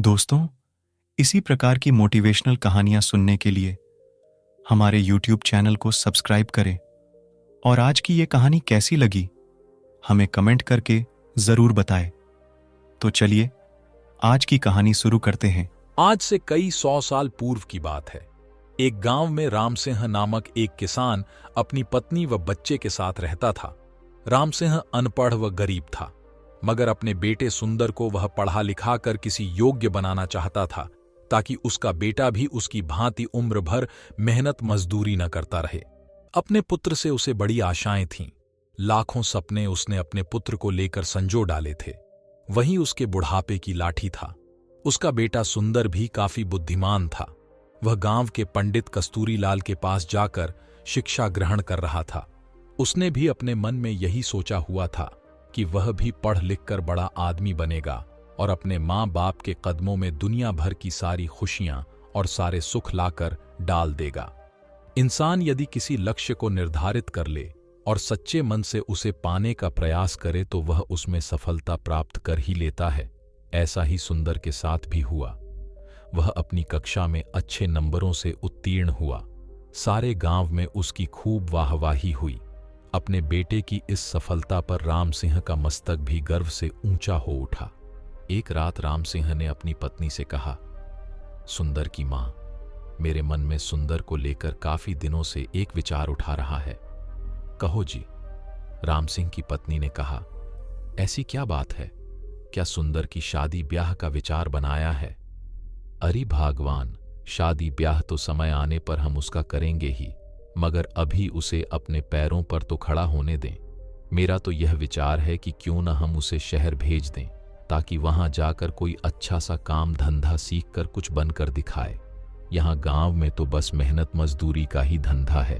दोस्तों, इसी प्रकार की मोटिवेशनल कहानियां सुनने के लिए हमारे YouTube चैनल को सब्सक्राइब करें और आज की ये कहानी कैसी लगी हमें कमेंट करके जरूर बताएं। तो चलिए आज की कहानी शुरू करते हैं। आज से कई 100 साल पूर्व की बात है। एक गांव में राम सिंह नामक एक किसान अपनी पत्नी व बच्चे के साथ रहता था। राम सिंह अनपढ़ व गरीब था, मगर अपने बेटे सुंदर को वह पढ़ा लिखा कर किसी योग्य बनाना चाहता था, ताकि उसका बेटा भी उसकी भांति उम्र भर मेहनत मजदूरी न करता रहे। अपने पुत्र से उसे बड़ी आशाएं थीं। लाखों सपने उसने अपने पुत्र को लेकर संजो डाले थे। वही उसके बुढ़ापे की लाठी था। उसका बेटा सुंदर भी काफी बुद्धिमान था। वह गांव के पंडित कस्तूरीलाल के पास जाकर शिक्षा ग्रहण कर रहा था। उसने भी अपने मन में यही सोचा हुआ था कि वह भी पढ़ लिख कर बड़ा आदमी बनेगा और अपने माँ बाप के कदमों में दुनिया भर की सारी खुशियां और सारे सुख लाकर डाल देगा। इंसान यदि किसी लक्ष्य को निर्धारित कर ले और सच्चे मन से उसे पाने का प्रयास करे तो वह उसमें सफलता प्राप्त कर ही लेता है। ऐसा ही सुंदर के साथ भी हुआ। वह अपनी कक्षा में अच्छे नंबरों से उत्तीर्ण हुआ। सारे गांव में उसकी खूब वाहवाही हुई। अपने बेटे की इस सफलता पर राम सिंह का मस्तक भी गर्व से ऊंचा हो उठा। एक रात राम सिंह ने अपनी पत्नी से कहा, सुंदर की मां, मेरे मन में सुंदर को लेकर काफी दिनों से एक विचार उठा रहा है। कहो जी। राम सिंह की पत्नी ने कहा, ऐसी क्या बात है? क्या सुंदर की शादी ब्याह का विचार बनाया है? अरे भगवान, शादी ब्याह तो समय आने पर हम उसका करेंगे ही, मगर अभी उसे अपने पैरों पर तो खड़ा होने दें। मेरा तो यह विचार है कि क्यों न हम उसे शहर भेज दें, ताकि वहां जाकर कोई अच्छा सा काम धंधा सीख कर कुछ बनकर दिखाए। यहाँ गांव में तो बस मेहनत मजदूरी का ही धंधा है।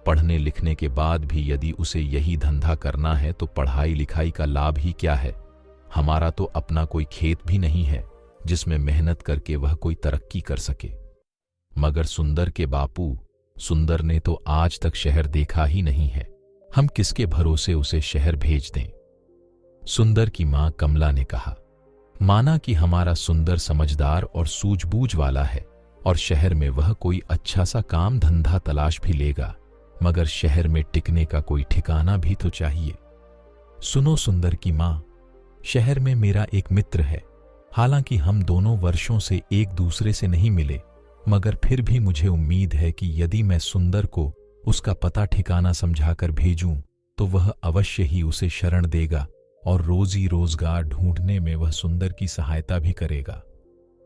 पढ़ने लिखने के बाद भी यदि उसे यही धंधा करना है तो पढ़ाई लिखाई का लाभ ही क्या है? हमारा तो अपना कोई खेत भी नहीं है जिसमें मेहनत करके वह कोई तरक्की कर सके। मगर सुंदर के बापू, सुंदर ने तो आज तक शहर देखा ही नहीं है। हम किसके भरोसे उसे शहर भेज दें? सुंदर की मां कमला ने कहा, माना कि हमारा सुंदर समझदार और सूझबूझ वाला है और शहर में वह कोई अच्छा सा काम धंधा तलाश भी लेगा, मगर शहर में टिकने का कोई ठिकाना भी तो चाहिए। सुनो सुंदर की मां, शहर में मेरा एक मित्र है। हालांकि हम दोनों वर्षों से एक दूसरे से नहीं मिले, मगर फिर भी मुझे उम्मीद है कि यदि मैं सुंदर को उसका पता ठिकाना समझाकर भेजूं तो वह अवश्य ही उसे शरण देगा और रोजी रोजगार ढूंढने में वह सुंदर की सहायता भी करेगा।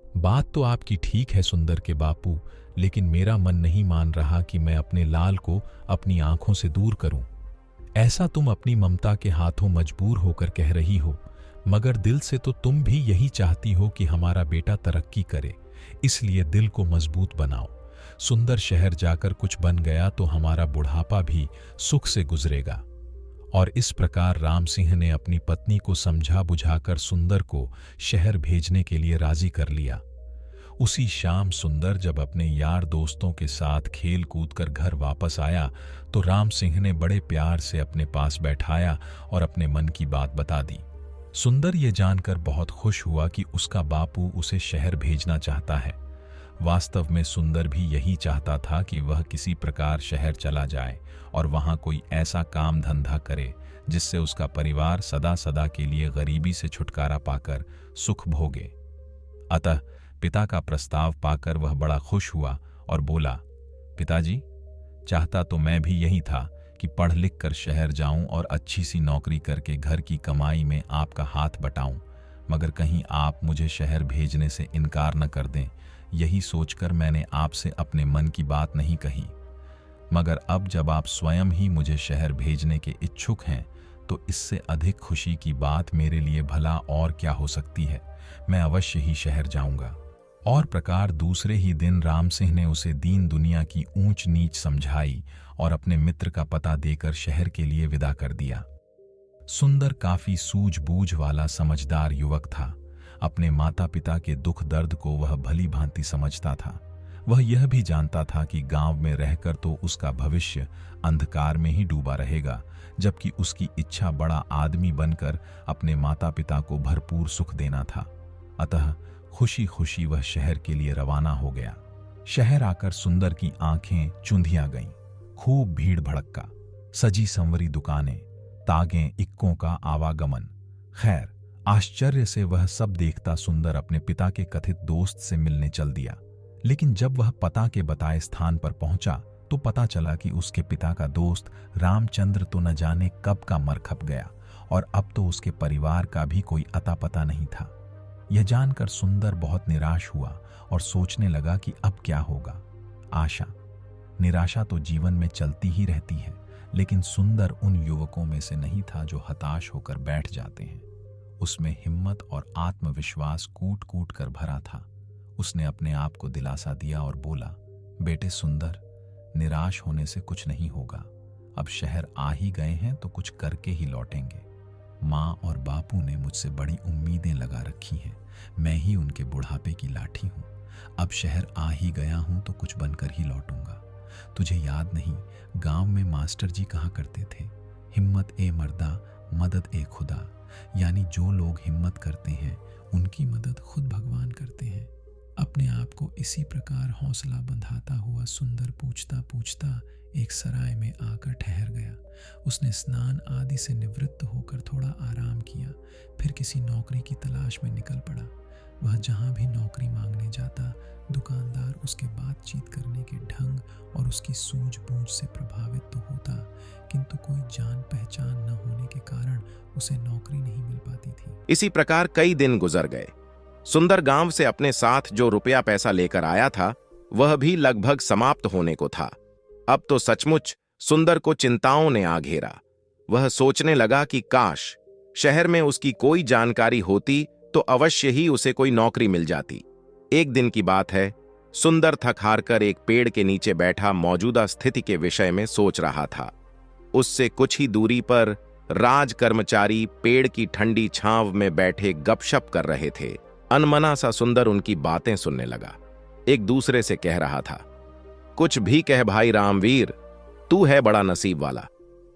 बात तो आपकी ठीक है सुंदर के बापू, लेकिन मेरा मन नहीं मान रहा कि मैं अपने लाल को अपनी आंखों से दूर करूं। ऐसा तुम अपनी ममता के हाथों मजबूर होकर कह रही हो, मगर दिल से तो तुम भी यही चाहती हो कि हमारा बेटा तरक्की करे। इसलिए दिल को मजबूत बनाओ। सुंदर शहर जाकर कुछ बन गया तो हमारा बुढ़ापा भी सुख से गुजरेगा। और इस प्रकार राम सिंह ने अपनी पत्नी को समझा बुझाकर सुंदर को शहर भेजने के लिए राजी कर लिया। उसी शाम सुंदर जब अपने यार दोस्तों के साथ खेल कूद कर घर वापस आया तो राम सिंह ने बड़े प्यार से अपने पास बैठाया और अपने मन की बात बता दी। सुंदर ये जानकर बहुत खुश हुआ कि उसका बापू उसे शहर भेजना चाहता है। वास्तव में सुंदर भी यही चाहता था कि वह किसी प्रकार शहर चला जाए और वहां कोई ऐसा काम धंधा करे जिससे उसका परिवार सदा सदा के लिए गरीबी से छुटकारा पाकर सुख भोगे। अतः पिता का प्रस्ताव पाकर वह बड़ा खुश हुआ और बोला, पिताजी, चाहता तो मैं भी यही था कि पढ़ लिख कर शहर जाऊं और अच्छी सी नौकरी करके घर की कमाई में आपका हाथ बटाऊं, मगर कहीं आप मुझे शहर भेजने से इनकार न कर दें, यही सोचकर मैंने आपसे अपने मन की बात नहीं कही। मगर अब जब आप स्वयं ही मुझे शहर भेजने के इच्छुक हैं तो इससे अधिक खुशी की बात मेरे लिए भला और क्या हो सकती है। मैं अवश्य ही शहर जाऊंगा। और प्रकार दूसरे ही दिन राम सिंह ने उसे दीन दुनिया की ऊंच नीच समझाई और अपने मित्र का पता देकर शहर के लिए विदा कर दिया। सुंदर काफी सूझबूझ वाला समझदार युवक था। अपने माता पिता के दुख दर्द को वह भली भांति समझता था। वह यह भी जानता था कि गांव में रहकर तो उसका भविष्य अंधकार में ही डूबा रहेगा, जबकि उसकी इच्छा बड़ा आदमी बनकर अपने माता पिता को भरपूर सुख देना था। अतः खुशी खुशी वह शहर के लिए रवाना हो गया। शहर आकर सुंदर की आंखें चुंधिया गईं। खूब भीड़ भड़क्का, सजी संवरी दुकानें, तागें, इक्कों का आवागमन। खैर, आश्चर्य से वह सब देखता सुंदर अपने पिता के कथित दोस्त से मिलने चल दिया। लेकिन जब वह पता के बताए स्थान पर पहुंचा तो पता चला कि उसके पिता का दोस्त रामचंद्र तो न जाने कब का मर खप गया और अब तो उसके परिवार का भी कोई अता पता नहीं था। यह जानकर सुंदर बहुत निराश हुआ और सोचने लगा कि अब क्या होगा। आशा, निराशा तो जीवन में चलती ही रहती है, लेकिन सुंदर उन युवकों में से नहीं था जो हताश होकर बैठ जाते हैं। उसमें हिम्मत और आत्मविश्वास कूट कूट कर भरा था। उसने अपने आप को दिलासा दिया और बोला, बेटे सुंदर, निराश होने से कुछ नहीं होगा। अब शहर आ ही गए हैं तो कुछ करके ही लौटेंगे। माँ और बापू ने मुझसे बड़ी उम्मीदें लगा रखी हैं। मैं ही उनके बुढ़ापे की लाठी हूँ। अब शहर आ ही गया हूँ तो कुछ बनकर ही लौटूंगा। तुझे याद नहीं, गांव में मास्टर जी कहा करते थे, हिम्मत ए मर्दा, मदद ए खुदा। यानी जो लोग हिम्मत करते हैं उनकी मदद खुद भगवान करते हैं। अपने आप को इसी प्रकार हौसला बंधाता हुआ सुंदर पूछता पूछता एक सराय में आकर ठहर गया। उसने स्नान आदि से निवृत्त होकर थोड़ा आराम किया, फिर किसी नौकरी की तलाश में निकल पड़ा। वह जहाँ भी नौकरी मांगने जाता, दुकानदार उसके बातचीत करने के ढंग और उसकी सूझबूझ से प्रभावित तो होता, किंतु कोई जान पहचान न होने के कारण उसे नौकरी नहीं मिल पाती थी। इसी प्रकार कई दिन गुजर गए। सुंदर गांव से अपने साथ जो रुपया पैसा लेकर आया था वह भी लगभग समाप्त होने को था। अब तो सचमुच सुंदर को चिंताओं ने आ घेरा। वह सोचने लगा कि काश शहर में उसकी कोई जानकारी होती तो अवश्य ही उसे कोई नौकरी मिल जाती। एक दिन की बात है, सुंदर थक हार कर एक पेड़ के नीचे बैठा मौजूदा स्थिति के विषय में सोच रहा था। उससे कुछ ही दूरी पर राज कर्मचारी पेड़ की ठंडी छांव में बैठे गपशप कर रहे थे। अनमना सा सुंदर उनकी बातें सुनने लगा। एक दूसरे से कह रहा था, कुछ भी कह भाई रामवीर, तू है बड़ा नसीब वाला।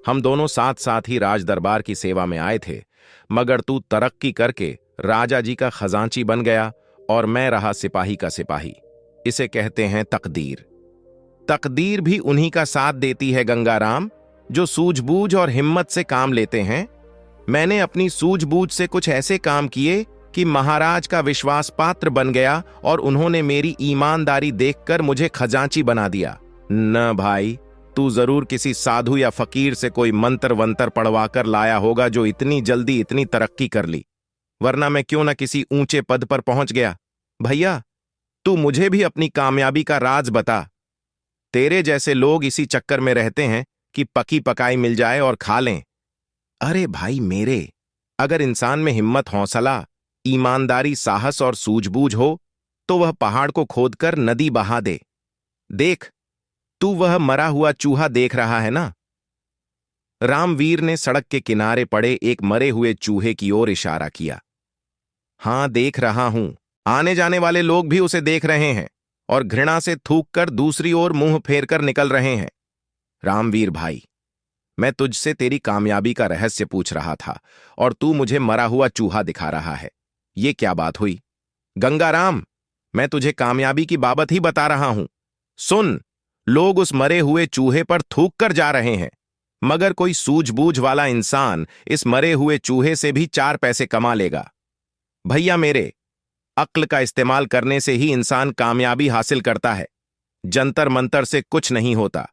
हम दोनों साथ साथ ही राज दरबार की सेवा में आए थे, मगर तू तरक्की करके राजा जी का खजांची बन गया और मैं रहा सिपाही का सिपाही। इसे कहते हैं तकदीर। तकदीर भी उन्हीं का साथ देती है गंगाराम, जो सूझबूझ और हिम्मत से काम लेते हैं। मैंने अपनी सूझबूझ से कुछ ऐसे काम किए कि महाराज का विश्वास पात्र बन गया और उन्होंने मेरी ईमानदारी देखकर मुझे खजांची बना दिया। न भाई, तू जरूर किसी साधु या फकीर से कोई मंत्र वंतर पढ़वा कर लाया होगा जो इतनी जल्दी इतनी तरक्की कर ली, वरना मैं क्यों न किसी ऊंचे पद पर पहुंच गया। भैया, तू मुझे भी अपनी कामयाबी का राज बता। तेरे जैसे लोग इसी चक्कर में रहते हैं कि पकी पकाई मिल जाए और खा लें। अरे भाई मेरे, अगर इंसान में हिम्मत, हौसला, ईमानदारी, साहस और सूझबूझ हो तो वह पहाड़ को खोदकर नदी बहा दे। देख, तू वह मरा हुआ चूहा देख रहा है ना? रामवीर ने सड़क के किनारे पड़े एक मरे हुए चूहे की ओर इशारा किया। हां, देख रहा हूं। आने जाने वाले लोग भी उसे देख रहे हैं और घृणा से थूक कर दूसरी ओर मुंह फेर कर निकल रहे हैं। रामवीर भाई, मैं तुझसे तेरी कामयाबी का रहस्य पूछ रहा था और तू मुझे मरा हुआ चूहा दिखा रहा है। ये क्या बात हुई? गंगाराम, मैं तुझे कामयाबी की बाबत ही बता रहा हूं। सुन, लोग उस मरे हुए चूहे पर थूक कर जा रहे हैं, मगर कोई सूझबूझ वाला इंसान इस मरे हुए चूहे से भी 4 पैसे कमा लेगा। भैया मेरे, अक्ल का इस्तेमाल करने से ही इंसान कामयाबी हासिल करता है, जंतर मंतर से कुछ नहीं होता।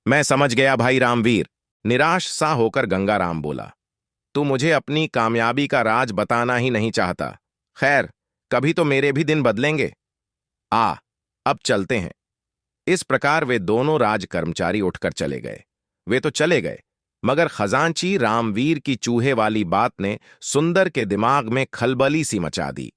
मैं समझ गया भाई रामवीर, निराश सा होकर गंगाराम बोला। तू मुझे अपनी कामयाबी का राज बताना ही नहीं चाहता। खैर, कभी तो मेरे भी दिन बदलेंगे। अब चलते हैं। इस प्रकार वे दोनों राज कर्मचारी उठकर चले गए। वे तो चले गए, मगर खजांची रामवीर की चूहे वाली बात ने सुंदर के दिमाग में खलबली सी मचा दी।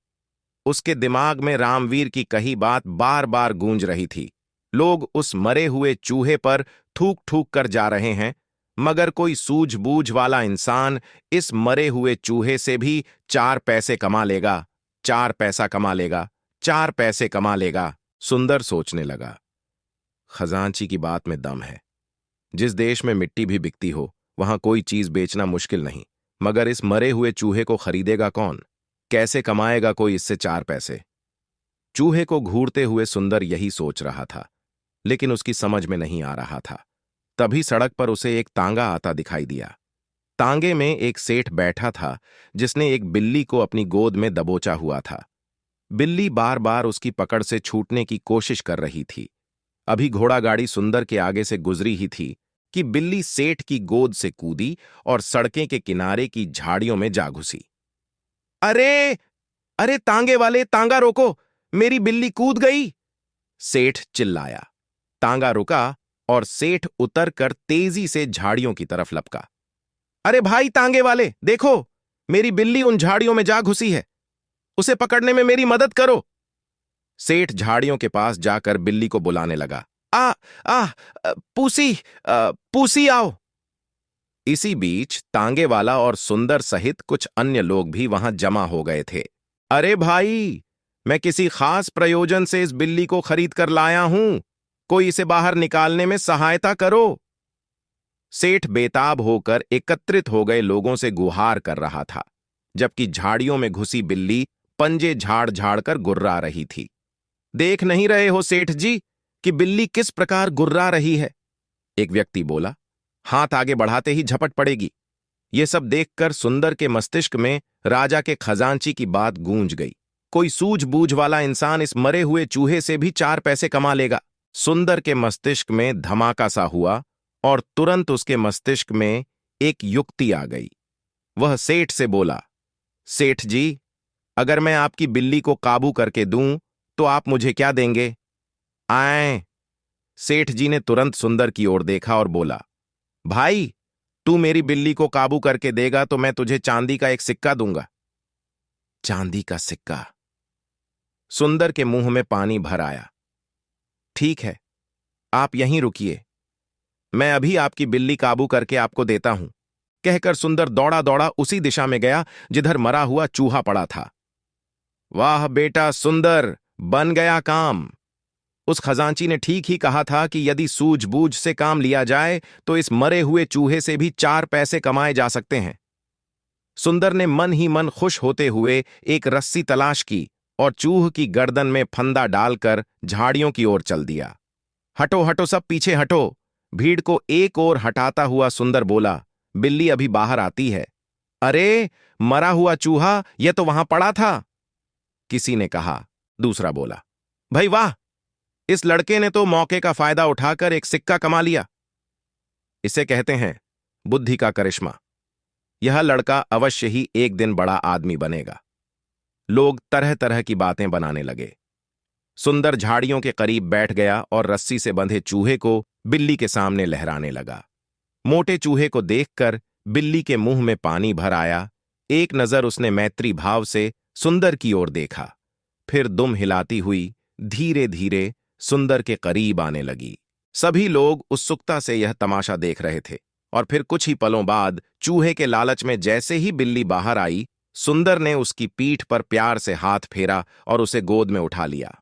उसके दिमाग में रामवीर की कही बात बार बार गूंज रही थी। लोग उस मरे हुए चूहे पर थूक थूक कर जा रहे हैं, मगर कोई सूझबूझ वाला इंसान इस मरे हुए चूहे से भी 4 पैसे कमा लेगा, 4 पैसा कमा लेगा, 4 पैसे कमा लेगा। सुंदर सोचने लगा, खजांची की बात में दम है। जिस देश में मिट्टी भी बिकती हो वहां कोई चीज बेचना मुश्किल नहीं, मगर इस मरे हुए चूहे को खरीदेगा कौन? कैसे कमाएगा कोई इससे 4 पैसे। चूहे को घूरते हुए सुंदर यही सोच रहा था, लेकिन उसकी समझ में नहीं आ रहा था। तभी सड़क पर उसे एक तांगा आता दिखाई दिया। तांगे में एक सेठ बैठा था जिसने एक बिल्ली को अपनी गोद में दबोचा हुआ था। बिल्ली बार बार उसकी पकड़ से छूटने की कोशिश कर रही थी। अभी घोड़ा गाड़ी सुंदर के आगे से गुजरी ही थी कि बिल्ली सेठ की गोद से कूदी और सड़कें के किनारे की झाड़ियों में जा घुसी। अरे अरे तांगे वाले, तांगा रोको, मेरी बिल्ली कूद गई, सेठ चिल्लाया। तांगा रुका और सेठ उतरकर तेजी से झाड़ियों की तरफ लपका। अरे भाई तांगे वाले, देखो, मेरी बिल्ली उन झाड़ियों में जा घुसी है, उसे पकड़ने में मेरी मदद करो। सेठ झाड़ियों के पास जाकर बिल्ली को बुलाने लगा। आ आ पूसी आओ। इसी बीच तांगे वाला और सुंदर सहित कुछ अन्य लोग भी वहां जमा हो गए थे। अरे भाई, मैं किसी खास प्रयोजन से इस बिल्ली को खरीद कर लाया हूं, कोई इसे बाहर निकालने में सहायता करो। सेठ बेताब होकर एकत्रित हो गए लोगों से गुहार कर रहा था, जबकि झाड़ियों में घुसी बिल्ली पंजे झाड़ झाड़ कर गुर्रा रही थी। देख नहीं रहे हो सेठ जी कि बिल्ली किस प्रकार गुर्रा रही है? एक व्यक्ति बोला। हाथ आगे बढ़ाते ही झपट पड़ेगी। ये सब देखकर सुंदर के मस्तिष्क में राजा के खजांची की बात गूंज गई। कोई सूझबूझ वाला इंसान इस मरे हुए चूहे से भी 4 पैसे कमा लेगा। सुंदर के मस्तिष्क में धमाका सा हुआ और तुरंत उसके मस्तिष्क में एक युक्ति आ गई। वह सेठ से बोला, सेठ जी, अगर मैं आपकी बिल्ली को काबू करके दूं तो आप मुझे क्या देंगे? आए। सेठ जी ने तुरंत सुंदर की ओर देखा और बोला, भाई, तू मेरी बिल्ली को काबू करके देगा तो मैं तुझे चांदी का एक सिक्का दूंगा। चांदी का सिक्का? सुंदर के मुंह में पानी भर आया। ठीक है, आप यहीं रुकिए, मैं अभी आपकी बिल्ली काबू करके आपको देता हूं, कहकर सुंदर दौड़ा दौड़ा उसी दिशा में गया जिधर मरा हुआ चूहा पड़ा था। वाह बेटा सुंदर, बन गया काम। उस खजांची ने ठीक ही कहा था कि यदि सूझबूझ से काम लिया जाए तो इस मरे हुए चूहे से भी 4 पैसे कमाए जा सकते हैं। सुंदर ने मन ही मन खुश होते हुए एक रस्सी तलाश की और चूह की गर्दन में फंदा डालकर झाड़ियों की ओर चल दिया। हटो हटो, सब पीछे हटो। भीड़ को एक ओर हटाता हुआ सुंदर बोला, बिल्ली अभी बाहर आती है। अरे मरा हुआ चूहा, यह तो वहां पड़ा था, किसी ने कहा। दूसरा बोला, भाई वाह, इस लड़के ने तो मौके का फायदा उठाकर एक सिक्का कमा लिया। इसे कहते हैं बुद्धि का करिश्मा। यह लड़का अवश्य ही एक दिन बड़ा आदमी बनेगा। लोग तरह तरह की बातें बनाने लगे। सुंदर झाड़ियों के करीब बैठ गया और रस्सी से बंधे चूहे को बिल्ली के सामने लहराने लगा। मोटे चूहे को देखकर बिल्ली के मुंह में पानी भर आया। एक नजर उसने मैत्री भाव से सुंदर की ओर देखा, फिर दुम हिलाती हुई धीरे धीरे सुंदर के करीब आने लगी। सभी लोग उत्सुकता से यह तमाशा देख रहे थे और फिर कुछ ही पलों बाद चूहे के लालच में जैसे ही बिल्ली बाहर आई, सुंदर ने उसकी पीठ पर प्यार से हाथ फेरा और उसे गोद में उठा लिया।